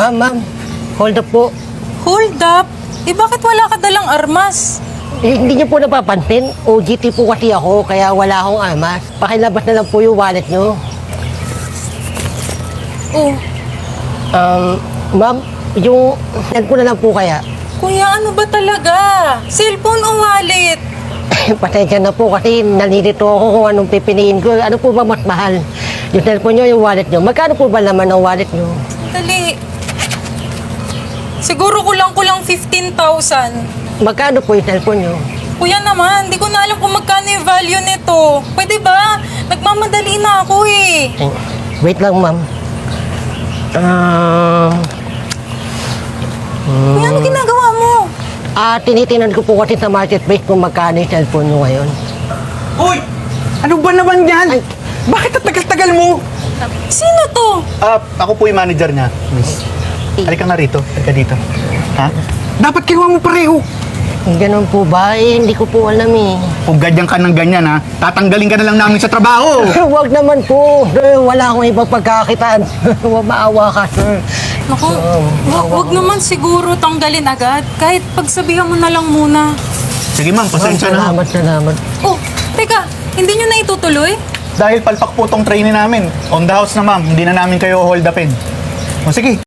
Ma'am. Hold up po. Hold up? Eh bakit wala ka dalang armas? Hindi niyo po napapansin. OGT po kasi ako, kaya wala akong armas. Pakilabas na lang po yung wallet niyo. Oh, Ma'am, yung send ko na lang po kaya. kuya ano ba talaga? Cellphone o wallet? Pasensya na po kasi nalilito ako kung anong pipiliin ko. Ano po ba mas mahal? Yung cellphone niyo, yung wallet niyo. Magkano po ba naman ang wallet niyo? Dali. Siguro kulang-kulang 15,000. Magkano po yung cellphone niyo? Kuya naman, di ko na alam kung magkano yung value nito. Pwede ba? Nagmamadali na ako eh. Eh, wait lang, ma'am. Kuya, ano ginagawa mo? Tinitinan ko po kasi sa marketplace kung magkano yung cellphone niyo ngayon. Uy! Ano ba naman yan? Ay. Bakit ang tagal-tagal mo? Sino to? Ako po yung manager niya, miss. Halika nga rito. Halika dito. Ha? Dapat kinuha mo pareho. Ganun po ba? Hindi ko po alam eh. Kung ganyan ka ng ganyan, ha? Tatanggalin ka na lang namin sa trabaho. Huwag naman po. Wala akong ibang pagkakitaan. Huwag maawa ka, sir. Naku, wag naman siguro tanggalin agad. Kahit pagsabihan mo na lang muna. Sige ma'am, pasensya na. Salamat. Oh, teka, hindi nyo na itutuloy? Dahil palpak po tong training namin. On the house na ma'am, hindi na namin kayo hold upin. O sige,